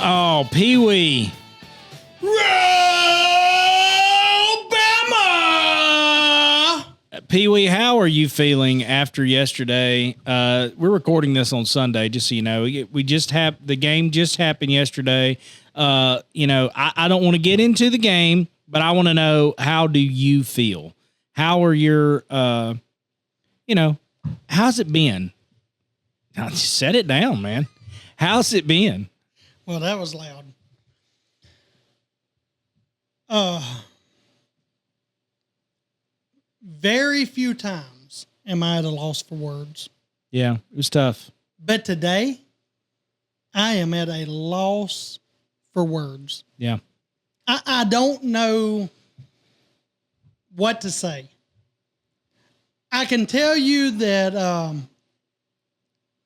Oh, Pewee. Bama! Pewee, how are you feeling after yesterday? We're recording this on Sunday, just so you know. The game just happened yesterday. I don't want to get into the game, but I want to know, how do you feel? How are your, how's it been? Just set it down, man. How's it been? Well, that was loud. Very few times am I at a loss for words. Yeah, it was tough. But today, I am at a loss for words. Yeah. I don't know what to say. I can tell you that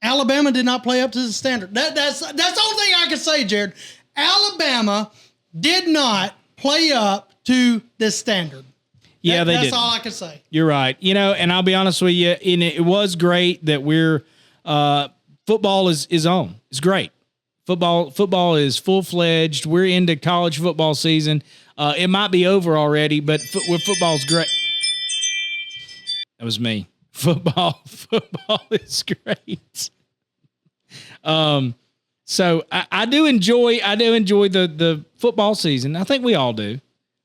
Alabama did not play up to the standard. That's the only thing I can say, Jared. Alabama did not play up to the standard. Yeah, they did. That's all I can say. You're right. And I'll be honest with you, and it was great that football is on. It's great. Football is full-fledged. We're into college football season. It might be over already, but football's great. That was me. Football is great. So I do enjoy the football season. I think we all do,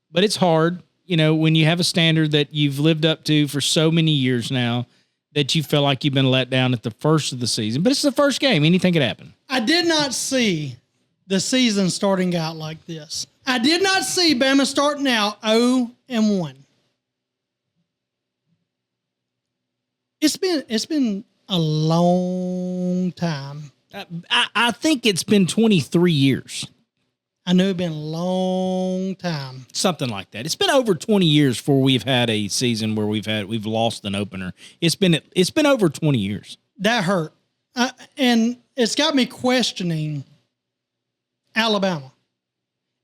but it's hard, when you have a standard that you've lived up to for so many years now, that you feel like you've been let down at the first of the season. But it's the first game. Anything could happen. I did not see the season starting out like this. I did not see Bama starting out 0-1. It's been a long time. I think it's been 23 years. I know it's been a long time. Something like that. It's been over 20 years before we've had a season where we've lost an opener. It's been over 20 years. That hurt. And it's got me questioning Alabama.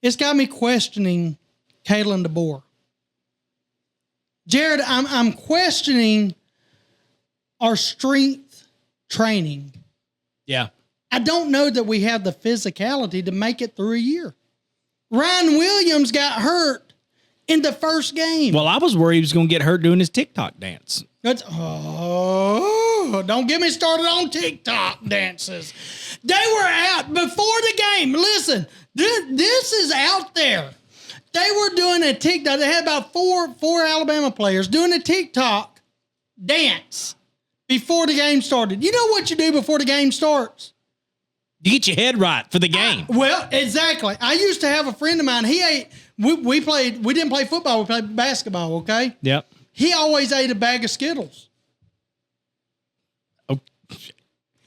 It's got me questioning Kalen DeBoer. Jared, I'm questioning our strength training. Yeah. I don't know that we have the physicality to make it through a year. Ryan Williams got hurt in the first game. Well, I was worried he was going to get hurt doing his TikTok dance. Don't get me started on TikTok dances. They were out before the game. Listen, this is out there. They were doing a TikTok. They had about four Alabama players doing a TikTok dance before the game started. You know what you do before the game starts? You get your head right for the game. Well, exactly. I used to have a friend of mine. We didn't play football. We played basketball, okay? Yep. He always ate a bag of Skittles. Oh.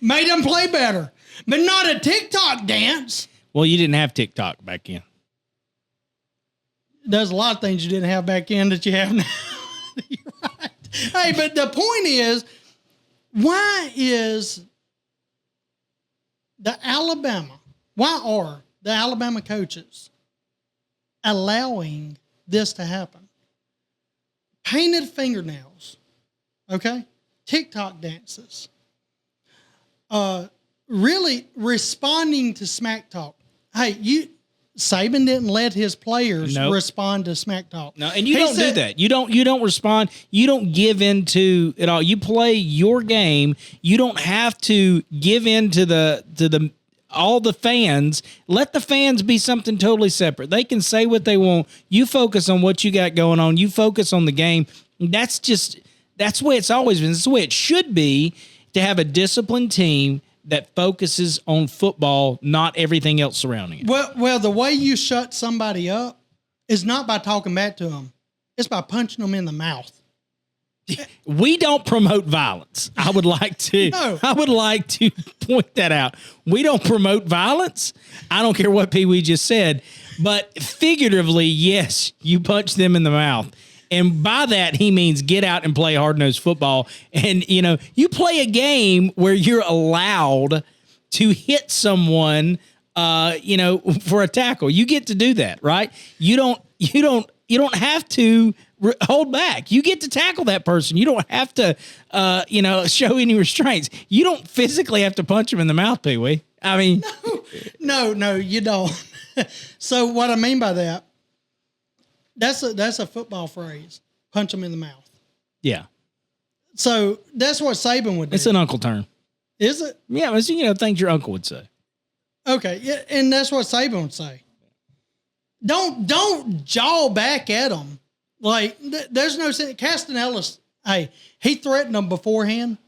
Made him play better. But not a TikTok dance. Well, you didn't have TikTok back then. There's a lot of things you didn't have back then that you have now. You're right. Hey, but the point is, why are the Alabama coaches allowing this to happen? Painted fingernails, okay? TikTok dances. Really responding to smack talk. Hey, Saban didn't let his players respond to smack talk. No, and you don't do that. You don't respond. You don't give into it all. You play your game. You don't have to give in to all the fans. Let the fans be something totally separate. They can say what they want. You focus on what you got going on. You focus on the game. That's the way it's always been. That's the way it should be, to have a disciplined team that focuses on football, not everything else surrounding it. Well, the way you shut somebody up is not by talking back to them. It's by punching them in the mouth. We don't promote violence. I would like to point that out. We don't promote violence. I don't care what Pewee just said, but figuratively, yes, you punch them in the mouth. And by that, he means get out and play hard-nosed football. And, you play a game where you're allowed to hit someone, for a tackle. You get to do that, right? You don't have to hold back. You get to tackle that person. You don't have to, show any restraints. You don't physically have to punch him in the mouth, Pewee. I mean, no, you don't. So what I mean by that, that's a football phrase. Punch them in the mouth. yeah. So that's what Saban would do. It's an uncle term. Is it? Yeah, it's, things your uncle would say. Okay, yeah, and that's what Saban would say. Don't jaw back at them. Like, there's no sense. Castanellis, hey, he threatened them beforehand.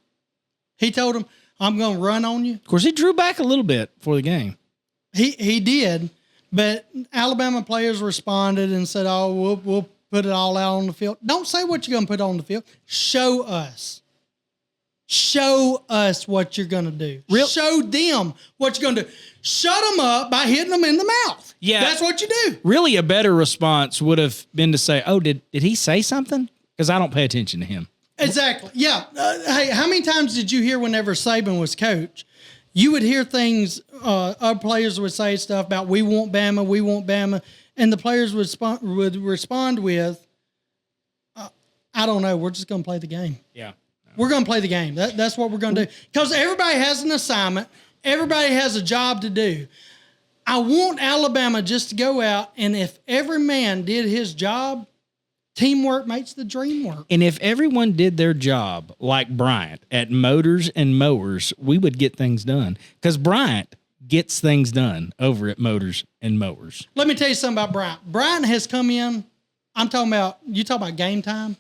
He told them, I'm going to run on you. Of course, he drew back a little bit for the game. He did, but Alabama players responded and said, oh, we'll put it all out on the field. Don't say what you're going to put on the field. Show us. Show us what you're going to do. Show them what you're going to do. Shut them up by hitting them in the mouth. Yeah. That's what you do. Really, a better response would have been to say, oh, did he say something? Because I don't pay attention to him. Exactly. Yeah. Hey, how many times did you hear whenever Saban was coach, you would hear things, other players would say stuff about, we want Bama, and the players would respond with, I don't know, we're just going to play the game. Yeah. We're going to play the game. That's what we're going to do. Because everybody has an assignment. Everybody has a job to do. I want Alabama just to go out, and if every man did his job, teamwork makes the dream work. And if everyone did their job like Bryant at Motors and Mowers, we would get things done. Because Bryant gets things done over at Motors and Mowers. Let me tell you something about Bryant. Bryant has come in. You talk about game time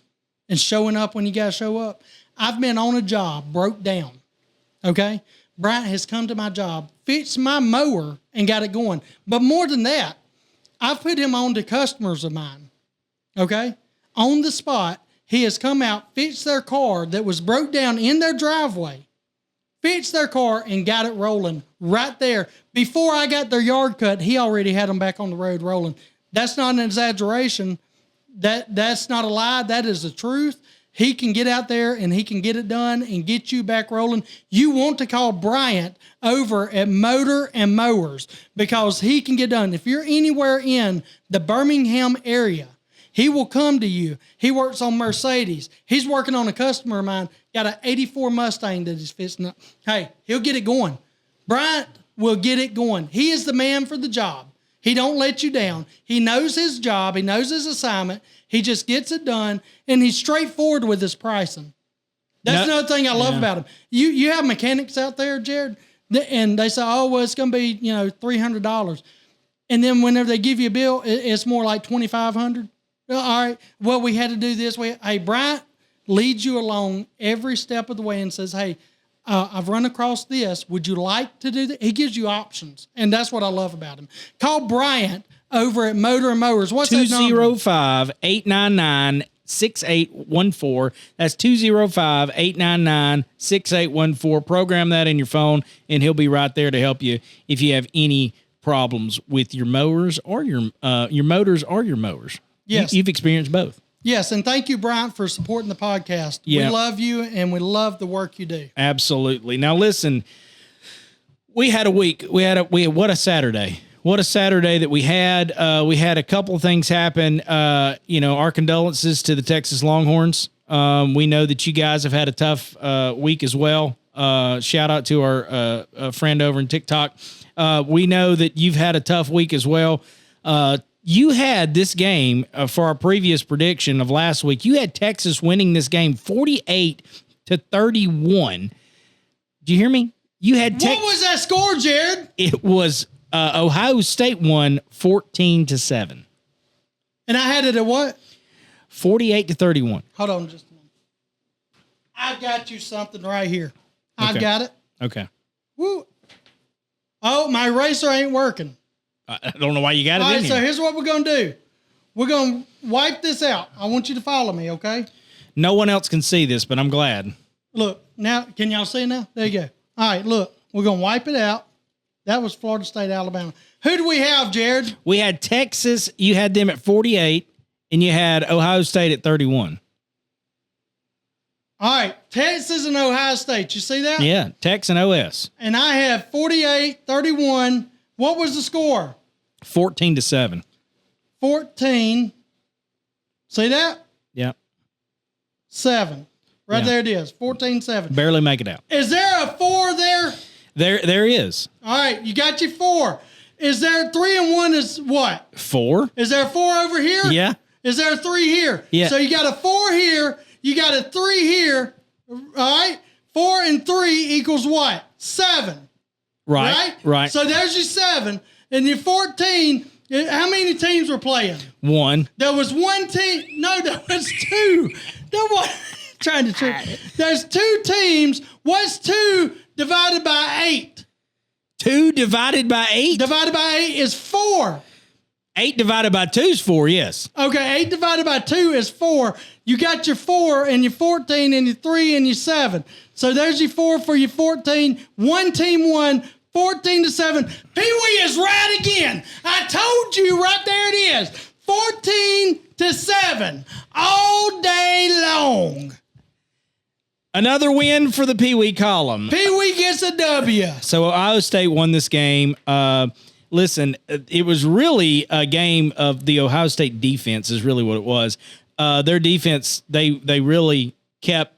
and showing up when you got to show up. I've been on a job, broke down, okay? Bryant has come to my job, fixed my mower, and got it going. But more than that, I've put him on to customers of mine, okay? On the spot, he has come out, fixed their car that was broke down in their driveway, fixed their car, and got it rolling right there. Before I got their yard cut, he already had them back on the road rolling. That's not an exaggeration. That's not a lie. That is the truth. He can get out there and he can get it done and get you back rolling. You want to call Bryant over at Motor and Mowers because he can get done. If you're anywhere in the Birmingham area, he will come to you. He works on Mercedes. He's working on a customer of mine, got an 84 Mustang that he's fixing up. Hey, he'll get it going. Bryant will get it going. He is the man for the job. He don't let you down. He knows his job. He knows his assignment. He just gets it done, and he's straightforward with his pricing. That's another thing I love about him. You have mechanics out there, Jared, and they say, oh, well, it's going to be, $300. And then whenever they give you a bill, it's more like $2,500. All right, well, we had to do this. Hey, Bryant leads you along every step of the way and says, hey, I've run across this. Would you like to do that? He gives you options, and that's what I love about him. Call Bryant over at Motor and Mowers. What's that number? 205-899-6814. That's 205-899-6814. Program that in your phone, and he'll be right there to help you if you have any problems with your mowers or your motors or your mowers. Yes. You've experienced both. Yes, and thank you, Bryant, for supporting the podcast. Yeah. We love you, and we love the work you do. Absolutely. Now, listen, we had a week. What a Saturday. What a Saturday that we had. We had a couple of things happen. Our condolences to the Texas Longhorns. We know that you guys have had a tough week as well. Shout out to our friend over in TikTok. We know that you've had a tough week as well. You had this game for our previous prediction of last week. You had Texas winning this game 48-31. Do you hear me? You had what was that score, Jared? It was Ohio State won 14-7. And I had it at what? 48-31. Hold on just a minute. I've got you something right here. Okay. I've got it. Okay. Woo. Oh, my eraser ain't working. I don't know why you got it in here. All right, so here's what we're going to do. We're going to wipe this out. I want you to follow me, okay? No one else can see this, but I'm glad. Look, now, can y'all see now? There you go. All right, look. We're going to wipe it out. That was Florida State, Alabama. Who do we have, Jared? We had Texas. You had them at 48, and you had Ohio State at 31. All right, Texas and Ohio State. You see that? Yeah, Tex and OS. And I have 48-31. What was the score? 14-7. 14. See that? Yeah. 7. Right there it is. 14-7. Barely make it out. Is there a 4 there? There is. All right, you got your 4. Is there 3 and 1 is what? 4. Is there a 4 over here? Yeah. Is there a 3 here? Yeah. So you got a 4 here. You got a 3 here. All right. 4 and 3 equals what? 7. Right. So there's your 7. And your 14, how many teams were playing? 1. There was 1 team. No, there was 2. There was trying to trick. There's 2 teams. What's 2 divided by 8? 2 divided by 8? Divided by 8 is 4. 8 divided by 2 is 4, yes. Okay, 8 divided by 2 is 4. You got your 4 and your 14 and your 3 and your 7. So there's your 4 for your 14. One team won 14-7. Pewee is right again. I told you right there it is. 14-7 all day long. Another win for the Pewee column. Pewee gets a W. So Ohio State won this game. Listen, it was really a game of the Ohio State defense is really what it was. Their defense, they really kept,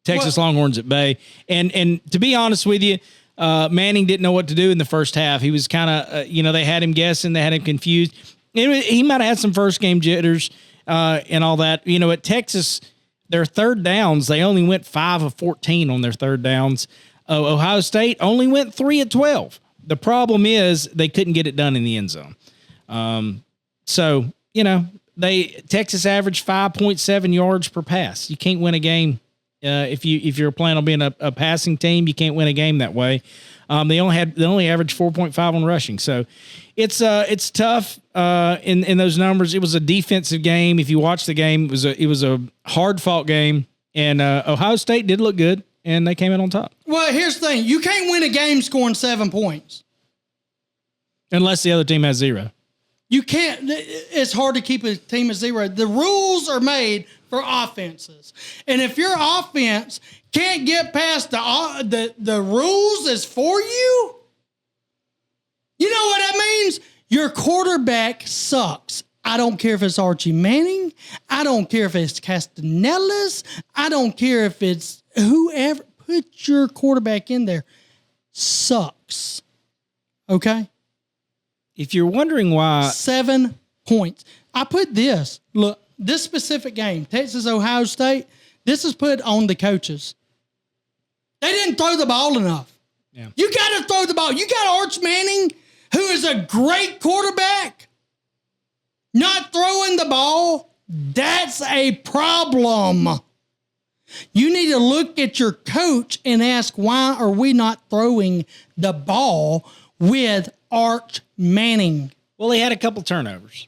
Texas Longhorns at bay. And to be honest with you, Manning didn't know what to do in the first half. He was kind of, they had him guessing. They had him confused. He might have had some first game jitters and all that. At Texas, their third downs, they only went 5 of 14 on their third downs. Ohio State only went 3 of 12. The problem is they couldn't get it done in the end zone. Texas averaged 5.7 yards per pass. You can't win a game if you're planning on being a passing team. You can't win a game that way. They only averaged 4.5 on rushing. So it's tough in those numbers. It was a defensive game. If you watch the game, it was a hard fought game, and Ohio State did look good, and they came in on top. Well, here's the thing: you can't win a game scoring 7 points unless the other team has 0. You can't. It's hard to keep a team at 0. The rules are made for offenses, and if your offense can't get past the rules is for you, you know what that means? Your quarterback sucks. I don't care if it's Archie Manning. I don't care if it's Castanelas. I don't care if it's whoever. Put your quarterback in there. Sucks. Okay? If you're wondering why... 7 points. I put this. Look, this specific game, Texas-Ohio State, this is put on the coaches. They didn't throw the ball enough. Yeah. You got to throw the ball. You got Arch Manning, who is a great quarterback, not throwing the ball. That's a problem. You need to look at your coach and ask, why are we not throwing the ball with Arch Manning? Well, he had a couple turnovers.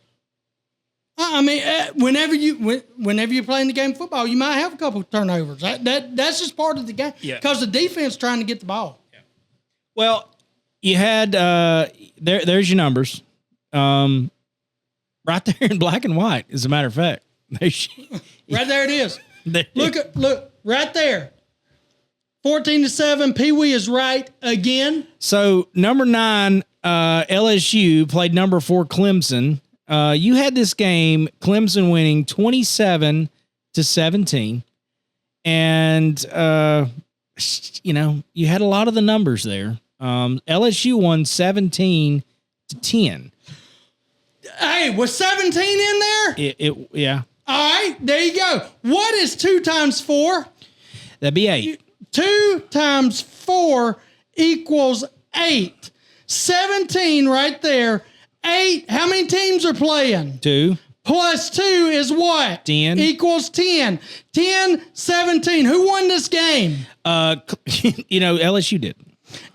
I mean, whenever you're playing the game of football, you might have a couple of turnovers. That's just part of the game. Yeah. Because the defense trying to get the ball. Yeah. Well, you had there's your numbers, right there in black and white. As a matter of fact, right there it is. Look right there. 14-7. Pewee is right again. So number 9, LSU played number 4 Clemson. You had this game, Clemson winning 27-17, and you had a lot of the numbers there. LSU won 17-10. Hey, was 17 in there? Yeah. All right, there you go. What is 2 times 4? That'd be 8. 2 times 4 equals 8. 17 right there. 8. How many teams are playing? 2. Plus 2 is what? 10. Equals 10. 10-17. Who won this game? LSU did.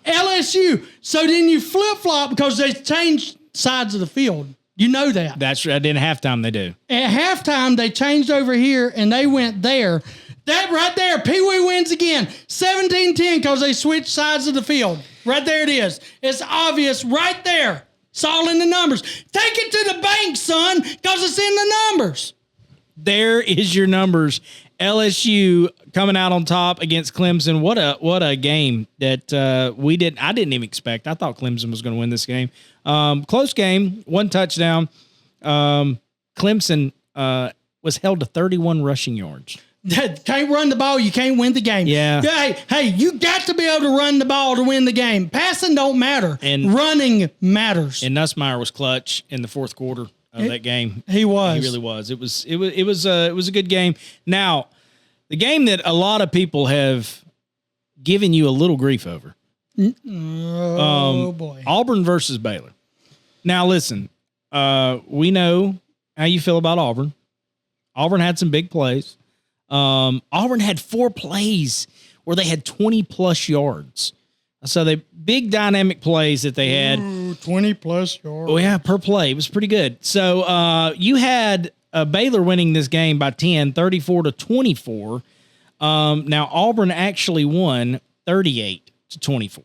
LSU. So then you flip-flop because they changed sides of the field. You know that. That's right. In halftime, they do. At halftime, they changed over here, and they went there. That right there, Pewee wins again. 17-10 because they switched sides of the field. Right there it is. It's obvious right there. It's all in the numbers. Take it to the bank, son, because it's in the numbers. There is your numbers. LSU coming out on top against Clemson. What a game that I didn't even expect. I thought Clemson was going to win this game. Close game, 1 touchdown. Clemson was held to 31 rushing yards. that can't run the ball, you can't win the game. Yeah. Hey, you got to be able to run the ball to win the game. Passing don't matter. And running matters. And Nussmeier was clutch in the fourth quarter of that game. He was. He really was. It was a good game. Now, the game that a lot of people have given you a little grief over. Boy. Auburn versus Baylor. Now, listen, we know how you feel about Auburn. Auburn had some big plays. Auburn had 4 plays where they had 20-plus yards. So they big dynamic plays that they had. 20-plus yards. Oh, yeah, per play. It was pretty good. So you had Baylor winning this game by 10, 34-24. Now, Auburn actually won 38-24.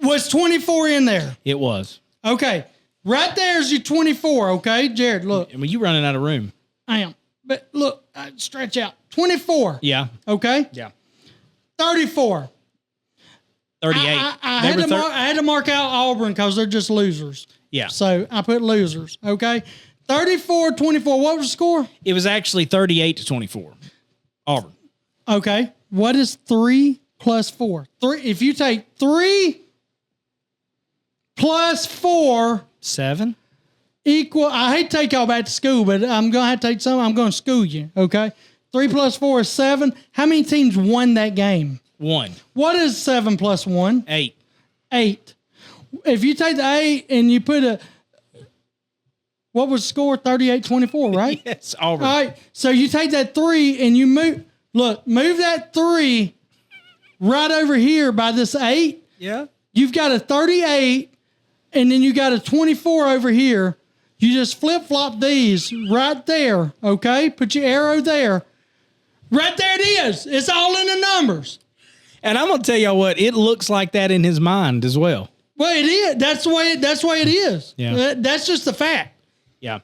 Was 24 in there? It was. Okay. Right there's your 24, okay? Jared, look. I mean, you running out of room. I am. But look, stretch out. 24. Yeah. Okay? Yeah. 34. 38. I had to mark out Auburn because they're just losers. Yeah. So I put losers, okay? 34-24. What was the score? It was actually 38-24. Auburn. Okay. What is 3 plus 4? 3. If you take 3 plus 4 7. equal. I hate to take y'all back to school, but I'm gonna have to take some. I'm gonna school you. Okay. 3 plus 4 is 7. How many teams won that game? 1. What is 7 plus 1? 8. 8. If you take the 8 and you put what was the score? 38-24, right? Yes, Auburn. All right. So you take that 3 and you move that 3 right over here by this 8. Yeah. You've got a 38 and then you got a 24 over here. You just flip-flop these right there, okay? Put your arrow there. Right there it is. It's all in the numbers. And I'm going to tell y'all what, it looks like that in his mind as well. Well, it is. That's the way it is. Yeah. That's just the fact. Yeah.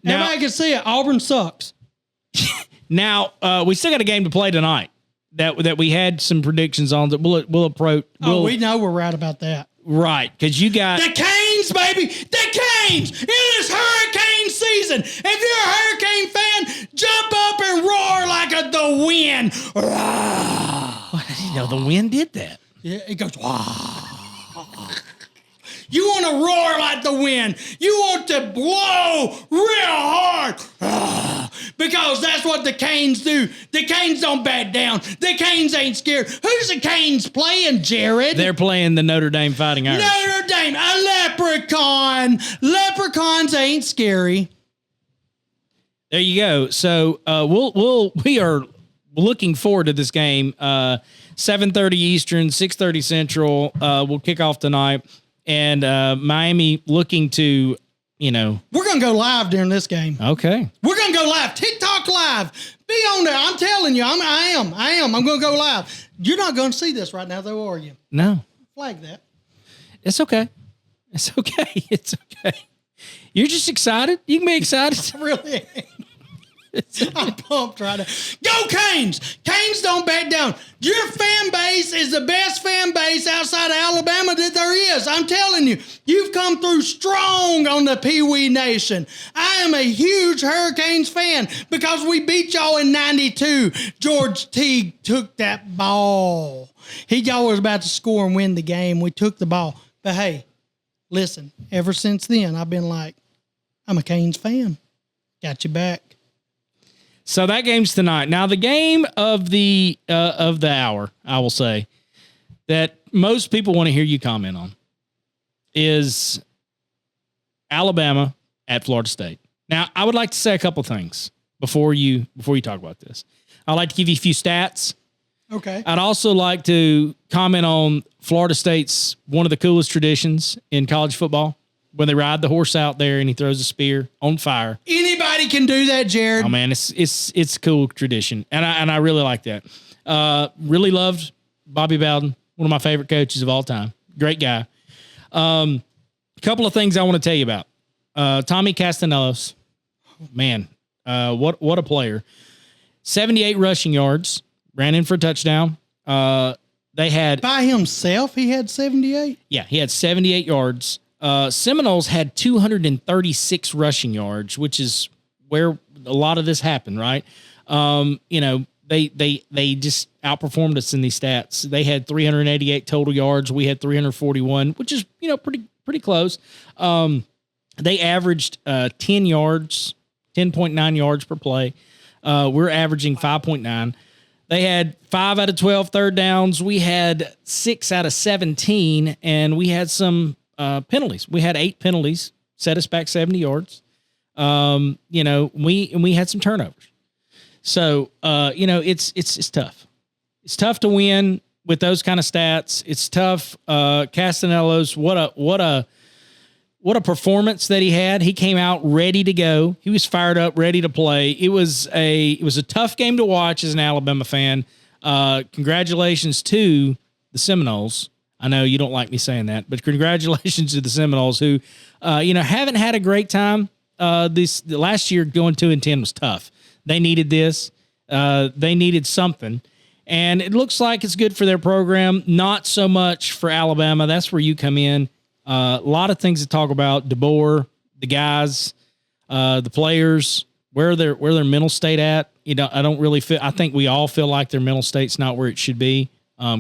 Now, everybody can see it. Auburn sucks. Now, we still got a game to play tonight that we had some predictions on that we'll approach. We know we're right about that. Right, because you got... The Canes, baby! The Canes! It is hurricane season! If you're a Hurricane fan, jump up and roar like the wind! I didn't know the wind did that. Yeah, it goes... You want to roar like the wind. You want to blow real hard. Because that's what the Canes do. The Canes don't back down. The Canes ain't scared. Who's the Canes playing, Jared? They're playing the Notre Dame Fighting Irish. Notre Dame, a leprechaun. Leprechauns ain't scary. There you go. So we are looking forward to this game. 7:30 Eastern, 6:30 Central. We'll kick off tonight. And Miami looking to, we're going to go live during this game. Okay. We're going to go live. TikTok live. Be on there. I'm telling you. I am. I'm going to go live. You're not going to see this right now, though, are you? No. Flag that. It's okay. It's okay. It's okay. You're just excited. You can be excited. I really am. I'm pumped right now. Go Canes! Canes don't back down. Your fan base is the best fan base outside of Alabama that there is. I'm telling you, you've come through strong on the Pewee Nation. I am a huge Hurricanes fan because we beat y'all in 92. George Teague took that ball. Y'all was about to score and win the game. We took the ball. But hey, listen, ever since then, I've been like, I'm a Canes fan. Got you back. So that game's tonight. Now the game of the hour, I will say, that most people want to hear you comment on is Alabama at Florida State. Now, I would like to say a couple things before you talk about this. I'd like to give you a few stats. Okay. I'd also like to comment on Florida State's one of the coolest traditions in college football. When they ride the horse out there and he throws a spear on fire. Anybody can do that, Jared. Oh man, it's a cool tradition, and I really like that. Really loved Bobby Bowden, one of my favorite coaches of all time. Great guy. A couple of things I want to tell you about. Tommy Castanelos, man, what a player. 78 rushing yards, ran in for a touchdown. They had by himself. He had 78. Yeah, he had 78 yards. Seminoles had 236 rushing yards, which is where a lot of this happened, right? they just outperformed us in these stats. They had 388 total yards. We had 341, which is, pretty close. They averaged 10 yards, 10.9 yards per play. We're averaging 5.9. They had 5 out of 12 third downs. We had 6 out of 17, and we had some penalties. We had 8 penalties, set us back 70 yards. We had some turnovers. So, it's tough. It's tough to win with those kind of stats. It's tough. Castanella's, what a performance that he had. He came out ready to go. He was fired up, ready to play. It was a tough game to watch as an Alabama fan. Congratulations to the Seminoles. I know you don't like me saying that, but congratulations to the Seminoles who, haven't had a great time. The last year going 2-10 was tough. They needed this. They needed something. And it looks like it's good for their program. Not so much for Alabama. That's where you come in. A lot of things to talk about. DeBoer, the guys, the players, where their mental state at. I don't really feel. I think we all feel like their mental state's not where it should be.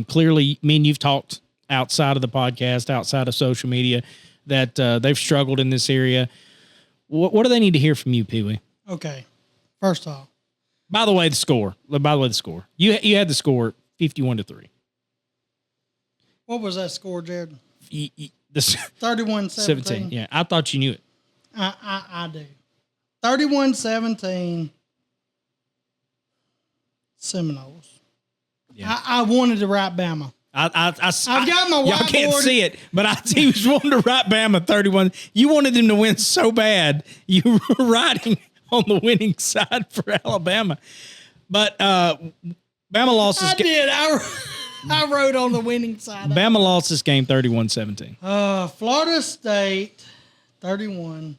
Clearly, me and you've talked outside of the podcast, outside of social media, that they've struggled in this area. What do they need to hear from you, Pewee? Okay, first off. By the way, the score. You had the score 51-3. What was that score, Jared? 31-17. Yeah, I thought you knew it. I do. 31-17. Seminoles. Yeah. I wanted to write Bama. I've got my whiteboard. Y'all can't see it, but he was wanting to write Bama 31. You wanted them to win so bad. You were writing on the winning side for Alabama. But Bama lost this game. I wrote on the winning side. Bama lost this game 31-17. Florida State 31.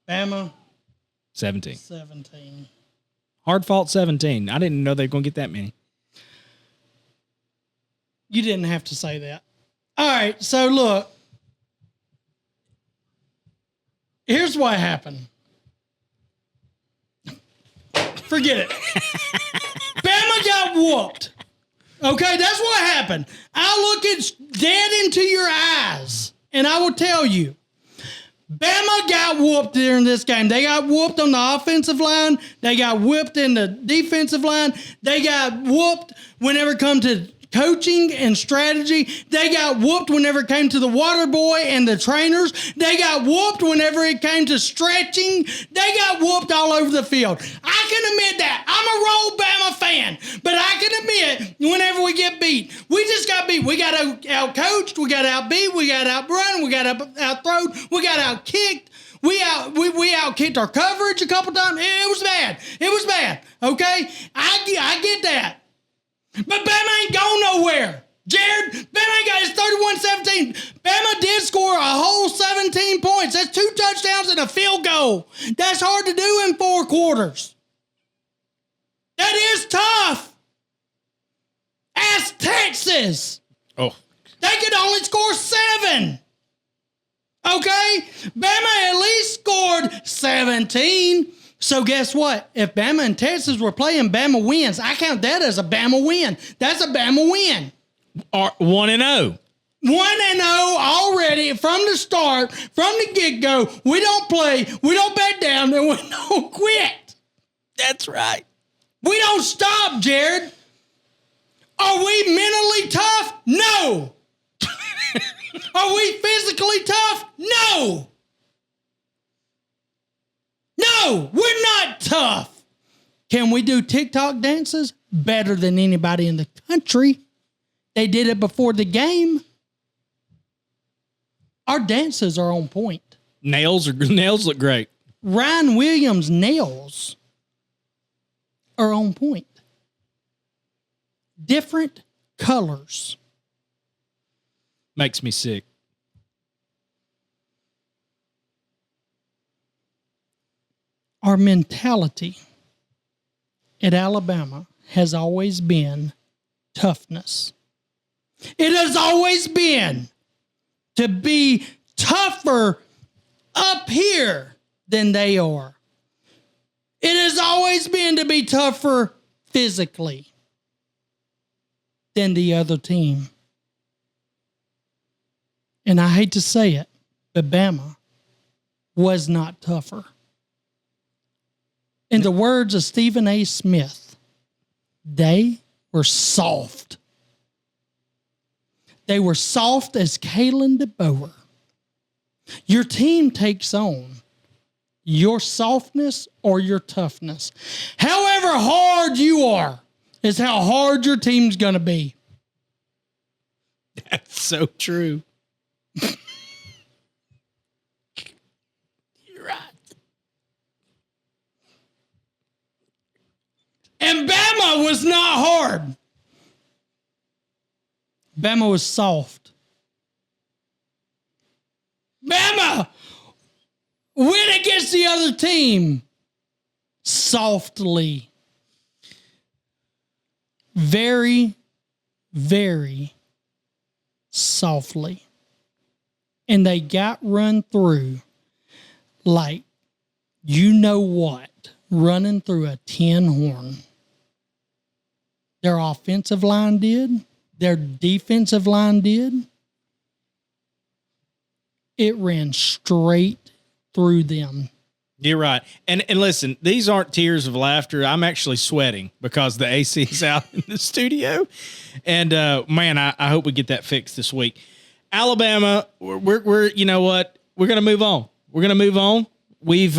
Bama 17. Hard fought 17. I didn't know they were going to get that many. You didn't have to say that. All right, so look. Here's what happened. Forget it. Bama got whooped. Okay, that's what happened. I'll look it dead into your eyes, and I will tell you. Bama got whooped during this game. They got whooped on the offensive line. They got whooped in the defensive line. They got whooped whenever it come to coaching and strategy. They got whooped whenever it came to the water boy and the trainers. They got whooped whenever it came to stretching. They got whooped all over the field. I can admit that. I'm a Roll Bama fan, but I can admit whenever we get beat, we just got beat. We got out-coached. We got out-beat. We got out-run. We got out-throwed. We got out-kicked. We out-kicked our coverage a couple times. It was bad. Okay? I get that. But Bama ain't going nowhere. Jared, Bama ain't got his 31-17. Bama did score a whole 17 points. That's 2 touchdowns and a field goal. That's hard to do in 4 quarters. That is tough. Ask Texas. Oh. They could only score 7. Okay? Bama at least scored 17. So guess what? If Bama and Texas were playing, Bama wins. I count that as a Bama win. That's a Bama win. 1-0. 1-0 already from the start, from the get-go. We don't play, we don't back down, and we don't quit. That's right. We don't stop, Jared. Are we mentally tough? No. Are we physically tough? No. No, we're not tough. Can we do TikTok dances? Better than anybody in the country. They did it before the game. Our dances are on point. Nails look great. Ryan Williams' nails are on point. Different colors. Makes me sick. Our mentality at Alabama has always been toughness. It has always been to be tougher up here than they are. It has always been to be tougher physically than the other team. And I hate to say it, but Bama was not tougher. In the words of Stephen A. Smith, they were soft. They were soft as Kalen DeBoer. Your team takes on your softness or your toughness. However hard you are is how hard your team's going to be. That's so true. You're right. And Bama was not hard. Bama was soft. Bama went against the other team softly. Very, very softly. And they got run through like, you know what, running through a tin horn. Their offensive line did. Their defensive line did. It ran straight through them. You're right. And listen, these aren't tears of laughter. I'm actually sweating because the AC is out in the studio. And man, I hope we get that fixed this week. Alabama, we're you know what? We're going to move on. We're going to move on. We've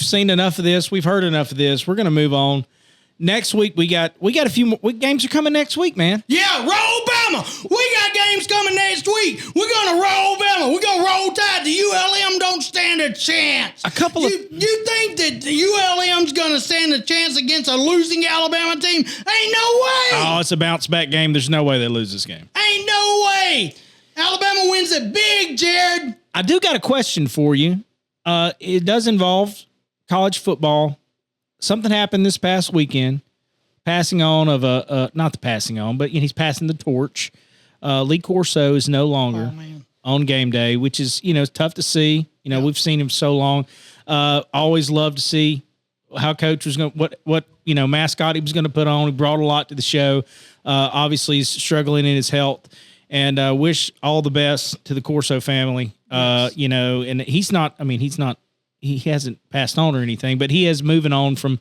seen enough of this. We've heard enough of this. We're going to move on. Next week, we got a few more games are coming next week, man. Yeah, roll Bama. We got games coming next week. We're going to roll Bama. We're going to roll Tide. The ULM don't stand a chance. You think that the ULM's going to stand a chance against a losing Alabama team? Ain't no way. Oh, it's a bounce back game. There's no way they lose this game. Ain't no way. Alabama wins it big, Jared. I do got a question for you. It does involve college football. Something happened this past weekend. Passing on of not the passing on, but he's passing the torch. Lee Corso is no longer on game day, which is, it's tough to see. We've seen him so long. Always loved to see how coach was going to, what mascot he was going to put on. He brought a lot to the show. Obviously he's struggling in his health, and wish all the best to the Corso family. Yes. And he hasn't passed on or anything, but he is moving on from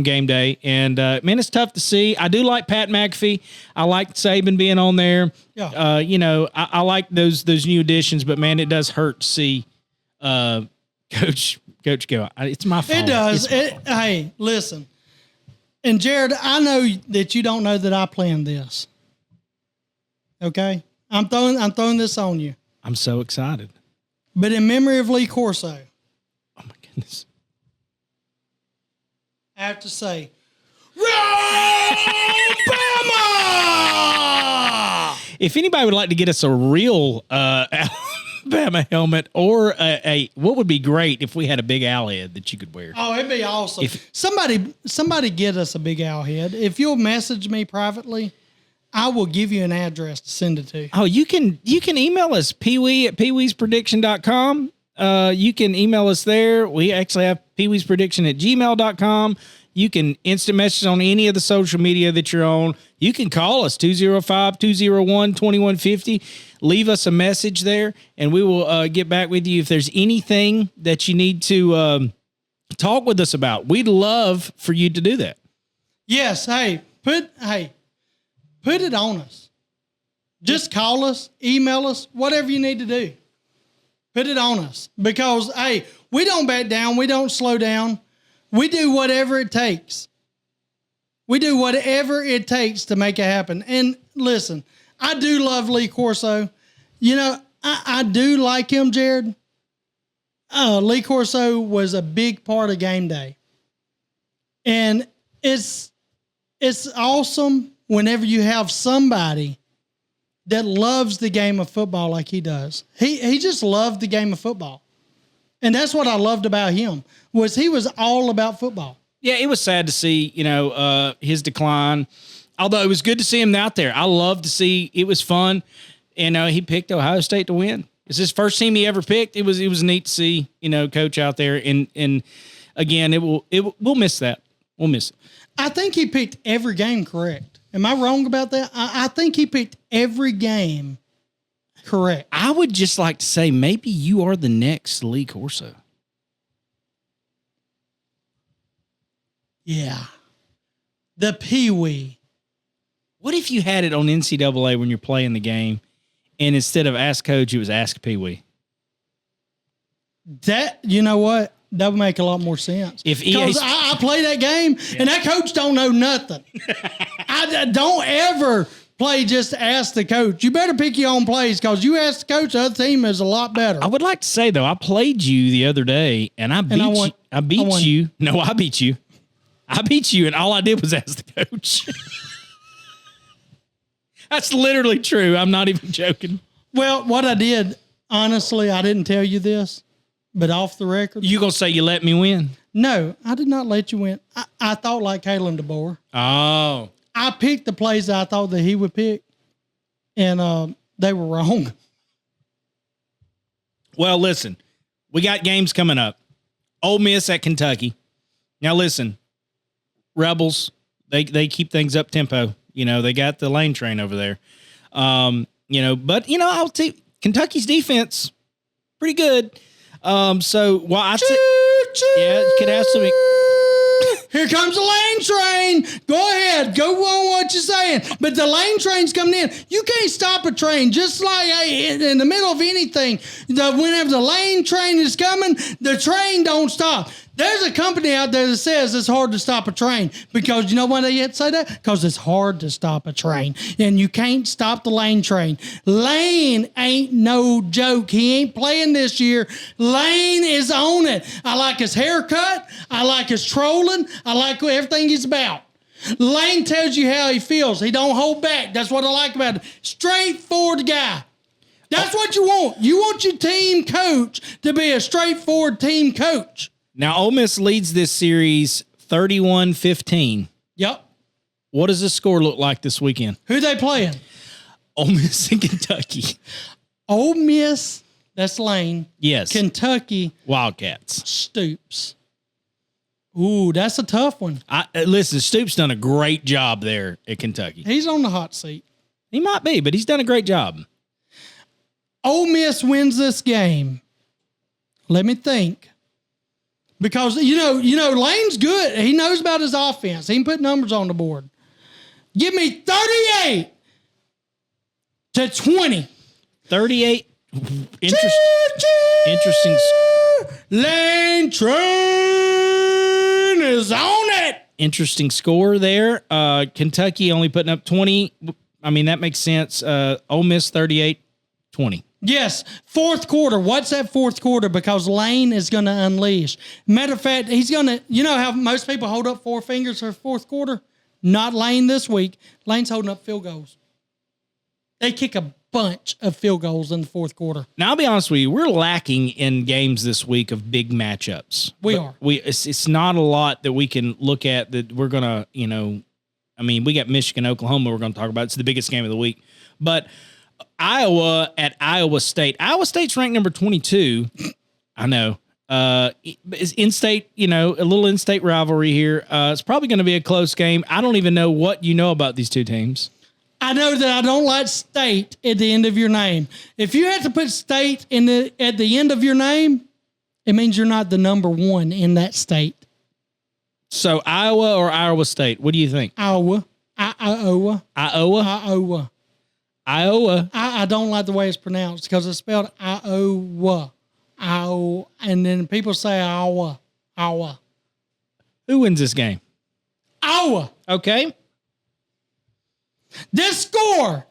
game day. And man, it's tough to see. I do like Pat McAfee. I like Saban being on there. Yeah. I like those new additions, but man, it does hurt to see Coach go. It's my fault. It does. Hey, listen. And Jared, I know that you don't know that I planned this. Okay? I'm throwing this on you. I'm so excited. But in memory of Lee Corso, oh my goodness, I have to say, Bama! If anybody would like to get us a real Bama helmet, or what would be great if we had a big owl head that you could wear. Oh, it'd be awesome. Somebody get us a big owl head. If you'll message me privately, I will give you an address to send it to. Oh, you can email us, Pewee at peeweesprediction.com. You can email us there. We actually have peeweesprediction at gmail.com. You can instant message on any of the social media that you're on. You can call us 205-201-2150. Leave us a message there, and we will get back with you if there's anything that you need to talk with us about. We'd love for you to do that. Yes. Hey, put it on us. Just call us, email us, whatever you need to do. Put it on us, because, hey, we don't back down. We don't slow down. We do whatever it takes. We do whatever it takes to make it happen. And listen, I do love Lee Corso. I do like him, Jared. Lee Corso was a big part of game day. And it's awesome whenever you have somebody that loves the game of football like he does. He just loved the game of football. And that's what I loved about him, was he was all about football. Yeah, it was sad to see, his decline. Although it was good to see him out there. I love to see, it was fun. And he picked Ohio State to win. It's his first team he ever picked. It was neat to see, Coach out there. And again, we'll miss that. Ole Miss. I think he picked every game correct. Am I wrong about that? I think he picked every game correct. I would just like to say maybe you are the next Lee Corso. Yeah. The Pewee. What if you had it on NCAA when you're playing the game, and instead of Ask Coach, it was Ask Peewee? That, you know what? That would make a lot more sense. Because I play that game, and that coach don't know nothing. I don't ever play just to ask the coach. You better pick your own plays, because you ask the coach, the other team is a lot better. I would like to say, though, I played you the other day, and I beat you. I beat you. No, I beat you. I beat you, and all I did was ask the coach. That's literally true. I'm not even joking. Well, what I did, honestly, I didn't tell you this, but off the record. You going to say you let me win? No, I did not let you win. I thought like Kalen DeBoer. Oh. I picked the plays that I thought that he would pick, and they were wrong. Well, listen, we got games coming up. Ole Miss at Kentucky. Now, listen, Rebels, they keep things up tempo. You know, they got the lane train over there. You know, but, you know, I'll take Kentucky's defense pretty good. So, while I say, yeah, you could ask me. Here comes the lane train. Go ahead. Go on what you're saying. But the lane train's coming in. You can't stop a train. Just like in the middle of anything, whenever the lane train is coming, the train don't stop. There's a company out there that says it's hard to stop a train, because you know why they yet say that? Because it's hard to stop a train, and you can't stop the lane train. Lane ain't no joke. He ain't playing this year. Lane is on it. I like his haircut. I like his trolling. I like everything he's about. Lane tells you how he feels. He don't hold back. That's what I like about him. Straightforward guy. That's what you want. You want your team coach to be a straightforward team coach. Now, Ole Miss leads this series 31-15. Yep. What does the score look like this weekend? Who they playing? Ole Miss and Kentucky. Ole Miss, that's Lane. Yes. Kentucky. Wildcats. Stoops. Ooh, that's a tough one. Listen, Stoops done a great job there at Kentucky. He's on the hot seat. He might be, but he's done a great job. Ole Miss wins this game. Let me think. Because, you know, Lane's good. He knows about his offense. He can put numbers on the board. Give me 38-20. 38. Interesting. Lane train is on it. Interesting score there. Kentucky only putting up 20. I mean, that makes sense. Ole Miss 38-20. Yes, fourth quarter. What's that fourth quarter? Because Lane is going to unleash. Matter of fact, he's going to, you know how most people hold up four fingers for fourth quarter? Not Lane this week. Lane's holding up field goals. They kick a bunch of field goals in the fourth quarter. Now, I'll be honest with you. We're lacking in games this week of big matchups. We are. It's not a lot that we can look at that we're going to, you know, I mean, we got Michigan, Oklahoma we're going to talk about. It's the biggest game of the week. But Iowa at Iowa State. Iowa State's ranked number 22. I know. It's in-state, you know, a little in-state rivalry here. It's probably going to be a close game. I don't even know what you know about these two teams. I know that I don't like state at the end of your name. If you have to put state at the end of your name, it means you're not the number one in that state. So Iowa or Iowa State? What do you think? Iowa. Iowa? Iowa. Iowa. I don't like the way it's pronounced because it's spelled Iowa. Iowa. And then people say Iowa. Iowa. Who wins this game? Iowa. Okay. This score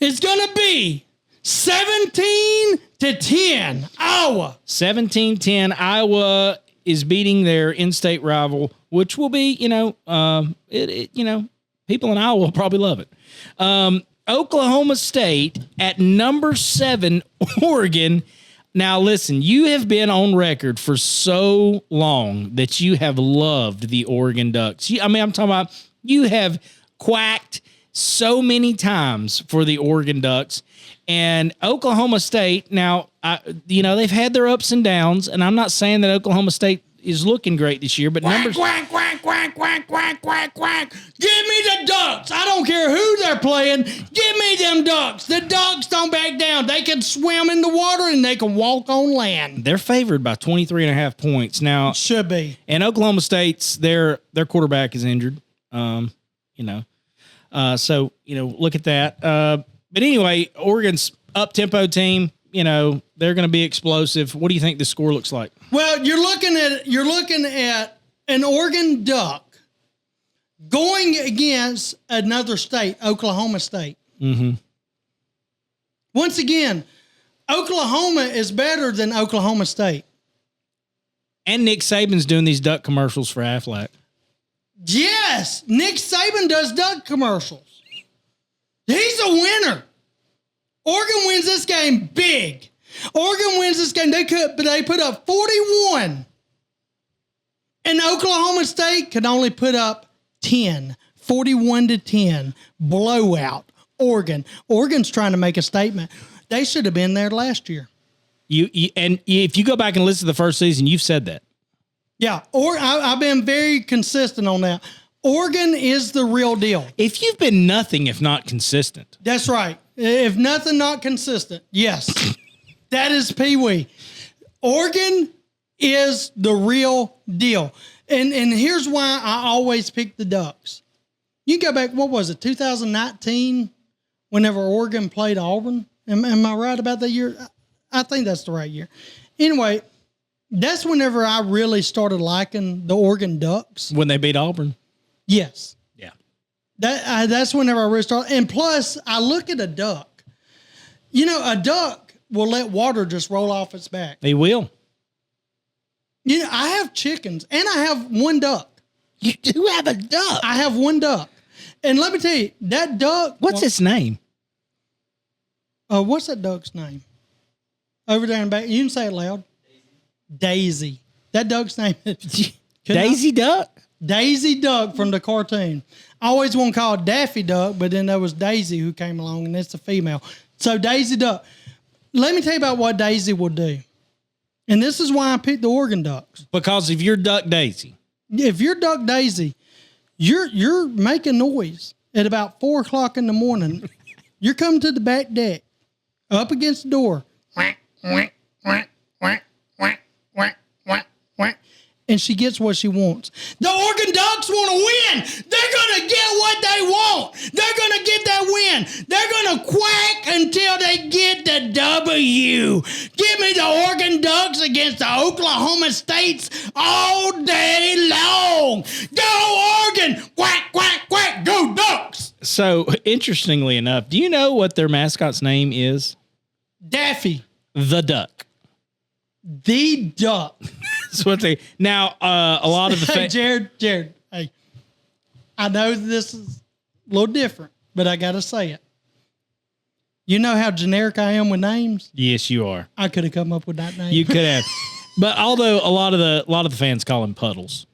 is going to be 17-10. Iowa. 17-10. Iowa is beating their in-state rival, which will be, you know, people in Iowa will probably love it. Oklahoma State at number 7, Oregon. Now, listen, you have been on record for so long that you have loved the Oregon Ducks. I'm talking about you have quacked so many times for the Oregon Ducks. And Oklahoma State, now, they've had their ups and downs, and I'm not saying that Oklahoma State is looking great this year, but quack, quack, quack, quack, quack. Give me the Ducks. I don't care who they're playing. Give me them Ducks. The Ducks don't back down. They can swim in the water and they can walk on land. They're favored by 23.5 points. Now, should be. And Oklahoma State's, their quarterback is injured. So, look at that. But anyway, Oregon's up-tempo team. They're going to be explosive. What do you think the score looks like? Well, you're looking at an Oregon Duck going against another state, Oklahoma State. Mm-hmm. Once again, Oklahoma is better than Oklahoma State. And Nick Saban's doing these Duck commercials for Aflac. Yes, Nick Saban does Duck commercials. He's a winner. Oregon wins this game big. Oregon wins this game. They put up 41. And Oklahoma State could only put up 10. 41-10. Blowout. Oregon's trying to make a statement. They should have been there last year. If you go back and listen to the first season, you've said that. Yeah, I've been very consistent on that. Oregon is the real deal. If you've been nothing if not consistent. That's right. If nothing, not consistent. Yes. That is Pewee. Oregon is the real deal. And here's why I always pick the Ducks. You go back, what was it, 2019, whenever Oregon played Auburn? Am I right about that year? I think that's the right year. Anyway, that's whenever I really started liking the Oregon Ducks. When they beat Auburn? Yes. Yeah. That's whenever I really started. And plus, I look at a duck. A duck will let water just roll off its back. They will. I have chickens, and I have one duck. You do have a duck? I have one duck. And let me tell you, that duck... What's its name? What's that duck's name? Over there in the back. You can say it loud. Daisy. That duck's name is... Daisy Duck? Daisy Duck from the cartoon. I always want to call it Daffy Duck, but then there was Daisy who came along, and it's a female. So Daisy Duck. Let me tell you about what Daisy will do. And this is why I picked the Oregon Ducks. Because if you're Duck Daisy. If you're Duck Daisy, you're making noise at about 4 o'clock in the morning. You're coming to the back deck, up against the door. Quack, quack, quack, quack, quack, quack, quack, quack. And she gets what she wants. The Oregon Ducks want to win. They're going to get what they want. They're going to get that win. They're going to quack until they get the W. Give me the Oregon Ducks against the Oklahoma States all day long. Go Oregon. Quack, quack, quack. Go Ducks. So, interestingly enough, do you know what their mascot's name is? Daffy. The Duck. The Duck. That's what they... Now, a lot of the... Hey, Jared, hey, I know this is a little different, but I got to say it. You know how generic I am with names? Yes, you are. I could have come up with that name. You could have. But although a lot of the fans call him Puddles.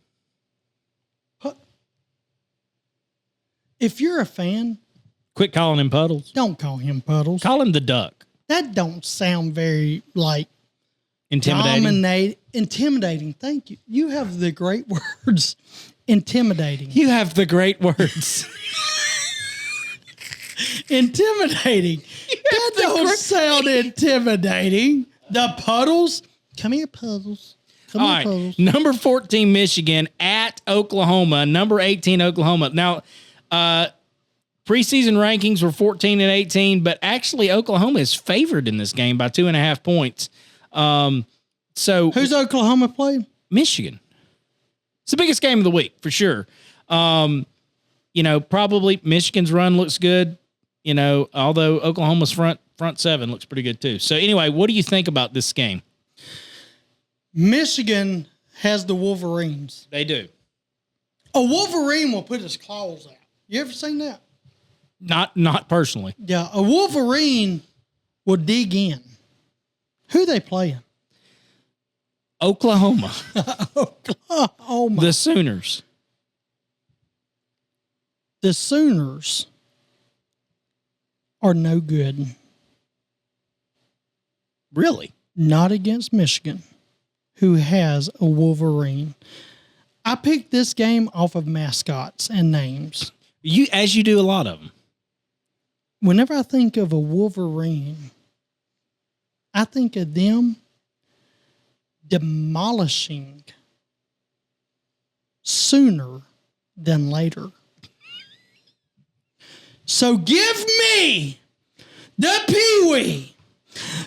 If you're a fan... Quit calling him Puddles. Don't call him Puddles. Call him the Duck. That don't sound very, intimidating. Intimidating. Thank you. You have the great words. Intimidating. You have the great words. Intimidating. That don't sound intimidating. The Puddles. Come here, Puddles. Come here, Puddles. Number 14, Michigan at Oklahoma. Number 18, Oklahoma. Now, preseason rankings were 14 and 18, but actually Oklahoma is favored in this game by 2.5 points. So who's Oklahoma playing? Michigan. It's the biggest game of the week for sure. Probably Michigan's run looks good. Although Oklahoma's front seven looks pretty good too. So anyway, what do you think about this game? Michigan has the Wolverines. They do. A Wolverine will put his claws out. You ever seen that? Not personally. Yeah, a Wolverine will dig in. Who they playing? Oklahoma. Oklahoma. The Sooners. The Sooners are no good. Really? Not against Michigan, who has a Wolverine. I picked this game off of mascots and names. As you do a lot of them. Whenever I think of a Wolverine, I think of them demolishing sooner than later. So give me the Pewee,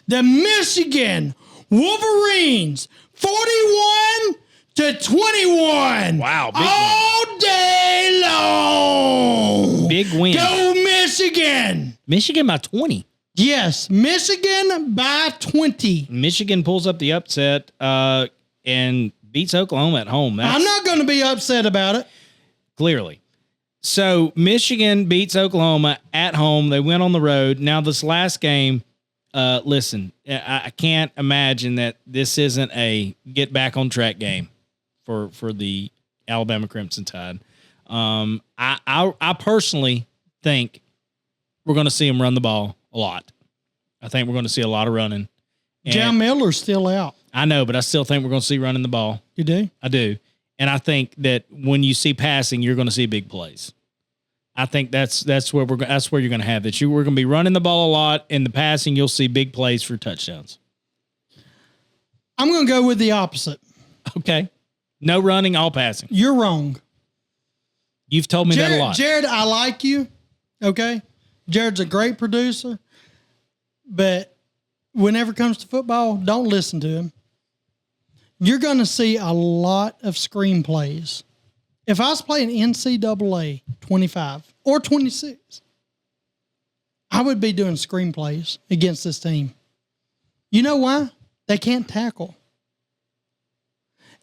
the Michigan Wolverines, 41-21. Wow, big all day long. Big win. Go Michigan. Michigan by 20. Yes, Michigan by 20. Michigan pulls up the upset and beats Oklahoma at home. I'm not going to be upset about it. Clearly. So Michigan beats Oklahoma at home. They went on the road. Now this last game, listen, I can't imagine that this isn't a get back on track game for the Alabama Crimson Tide. I personally think we're going to see them run the ball a lot. I think we're going to see a lot of running. John Miller's still out. I know, but I still think we're going to see running the ball. You do? I do. And I think that when you see passing, you're going to see big plays. I think that's where you're going to have it. We're going to be running the ball a lot, and the passing, you'll see big plays for touchdowns. I'm going to go with the opposite. Okay. No running, all passing. You're wrong. You've told me that a lot. Jared, I like you. Okay. Jared's a great producer, but whenever it comes to football, don't listen to him. You're going to see a lot of screenplays. If I was playing NCAA 25 or 26, I would be doing screenplays against this team. You know why? They can't tackle.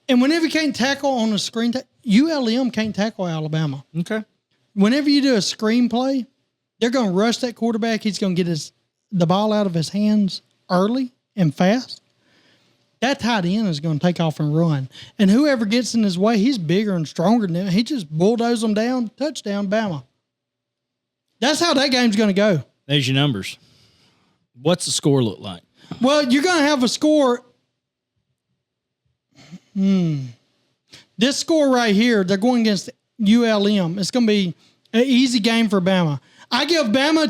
And whenever you can't tackle on a screen, ULM can't tackle Alabama. Okay. Whenever you do a screenplay, they're going to rush that quarterback. He's going to get the ball out of his hands early and fast. That tight end is going to take off and run. And whoever gets in his way, he's bigger and stronger than him. He just bulldozes them down. Touchdown, Bama. That's how that game's going to go. There's your numbers. What's the score look like? Well, you're going to have a score. This score right here, they're going against ULM. It's going to be an easy game for Bama. I give Bama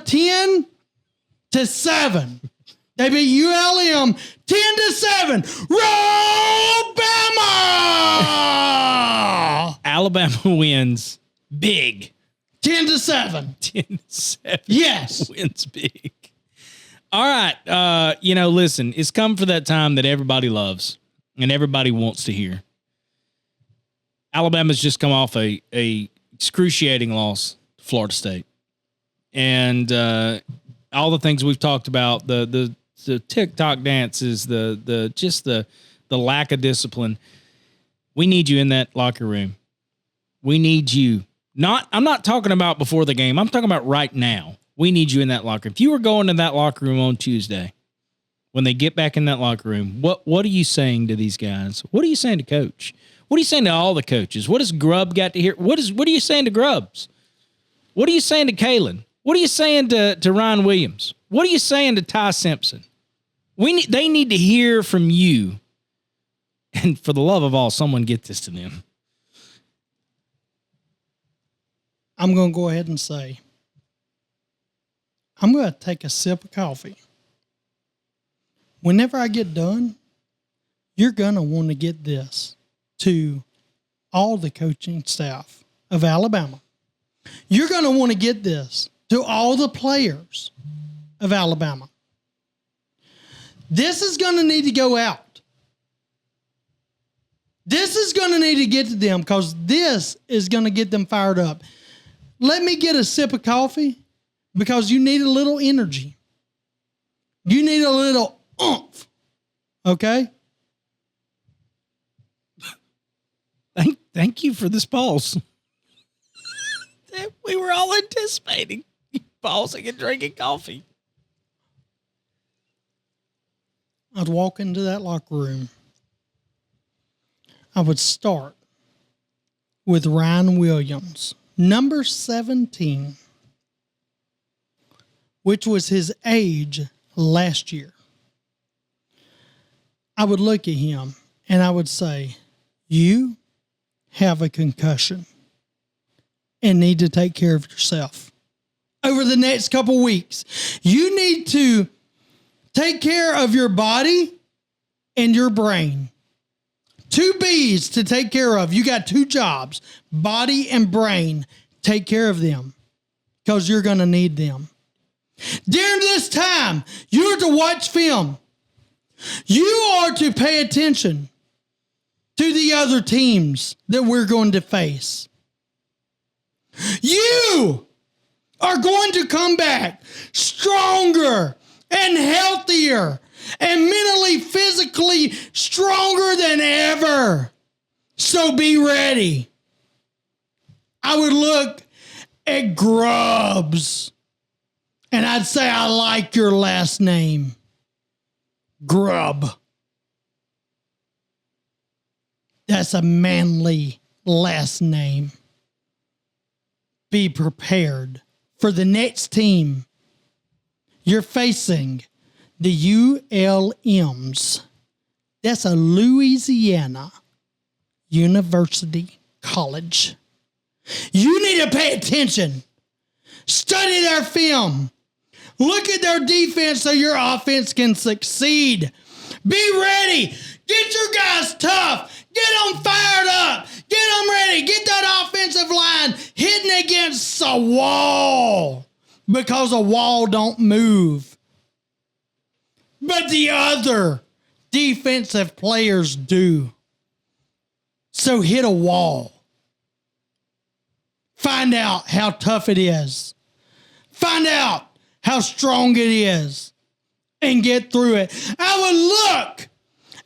10-7. They beat ULM 10-7. Roll Bama! Alabama wins big. 10-7. 10-7. Yes. Wins big. All right. Listen, it's come for that time that everybody loves and everybody wants to hear. Alabama's just come off a excruciating loss to Florida State. And all the things we've talked about, the TikTok dances, the lack of discipline. We need you in that locker room. We need you. I'm not talking about before the game. I'm talking about right now. We need you in that locker room. If you were going to that locker room on Tuesday, when they get back in that locker room, what are you saying to these guys? What are you saying to Coach? What are you saying to all the coaches? What has Grubb got to hear? What are you saying to Grubbs? What are you saying to Kalen? What are you saying to Ryan Williams? What are you saying to Ty Simpson? They need to hear from you. And for the love of all, someone get this to them. I'm going to go ahead and say, I'm going to take a sip of coffee. Whenever I get done, you're going to want to get this to all the coaching staff of Alabama. You're going to want to get this to all the players of Alabama. This is going to need to go out. This is going to need to get to them because this is going to get them fired up. Let me get a sip of coffee because you need a little energy. You need a little oomph. Okay? Thank you for this pause. We were all anticipating pausing and drinking coffee. I'd walk into that locker room. I would start with Ryan Williams, number 17, which was his age last year. I would look at him and I would say, you have a concussion and need to take care of yourself over the next couple weeks. You need to take care of your body and your brain. 2 B's to take care of. You got 2 jobs, body and brain. Take care of them because you're going to need them. During this time, you're to watch film. You are to pay attention to the other teams that we're going to face. You are going to come back stronger and healthier and mentally, physically stronger than ever. So be ready. I would look at Grubbs and I'd say, I like your last name, Grubb. That's a manly last name. Be prepared for the next team. You're facing the ULMs. That's a Louisiana University College. You need to pay attention. Study their film. Look at their defense so your offense can succeed. Be ready. Get your guys tough. Get them fired up. Get them ready. Get that offensive line hitting against a wall because a wall don't move. But the other defensive players do. So hit a wall. Find out how tough it is. Find out how strong it is and get through it. I would look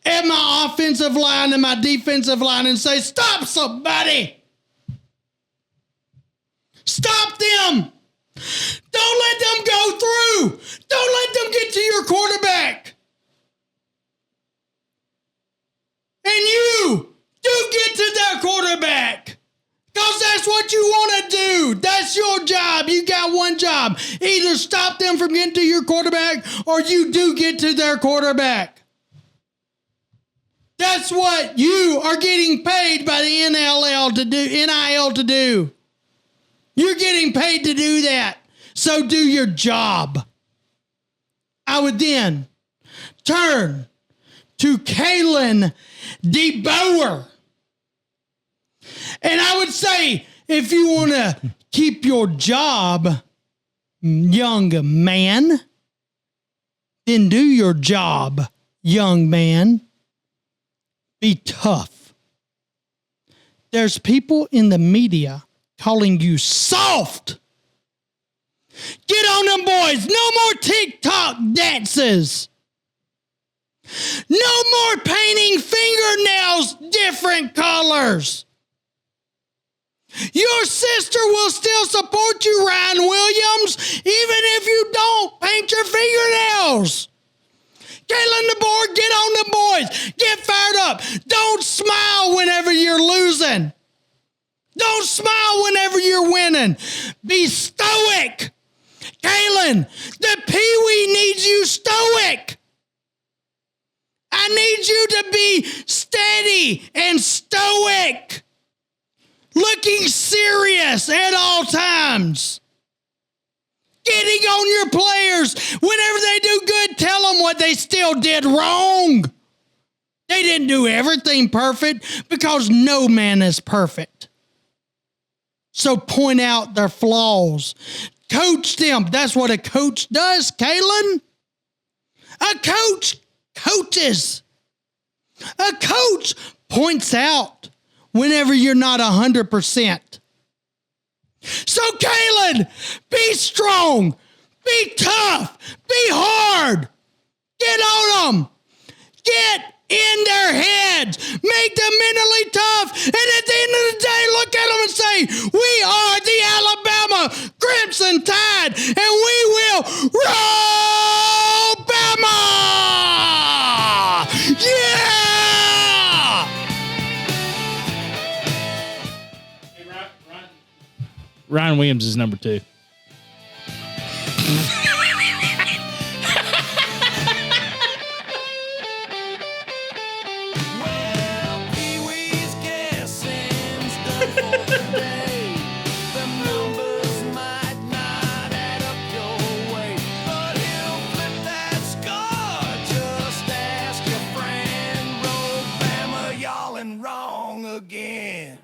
at my offensive line and my defensive line and say, stop somebody. Stop them. Don't let them go through. Don't let them get to your quarterback. And you do get to their quarterback. Because that's what you want to do. That's your job. You got one job. Either stop them from getting to your quarterback or you do get to their quarterback. That's what you are getting paid by the NIL to do. You're getting paid to do that. So do your job. I would then turn to Kalen DeBoer. And I would say, if you want to keep your job, young man, then do your job, young man. Be tough. There's people in the media calling you soft. Get on them, boys. No more TikTok dances. No more painting fingernails different colors. Your sister will still support you, Ryan Williams, even if you don't paint your fingernails. Kalen DeBoer, get on the boys. Get fired up. Don't smile whenever you're losing. Don't smile whenever you're winning. Be stoic. Kalen, the Pewee needs you stoic. I need you to be steady and stoic. Looking serious at all times. Getting on your players. Whenever they do good, tell them what they still did wrong. They didn't do everything perfect because no man is perfect. So point out their flaws. Coach them. That's what a coach does, Kalen. A coach coaches. A coach points out whenever you're not 100%. So, Kalen, be strong, be tough, be hard. Get on them. Get in their heads. Make them mentally tough. And at the end of the day, look at them and say, we are the Alabama Crimson Tide, and we will roll Bama. Yeah! Ryan Williams is number 2. Well, Peewee's guessing. wrong again.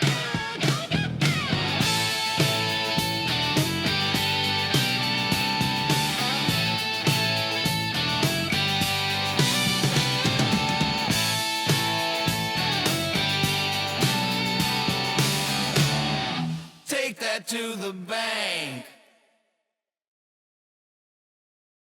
Take that to the bank.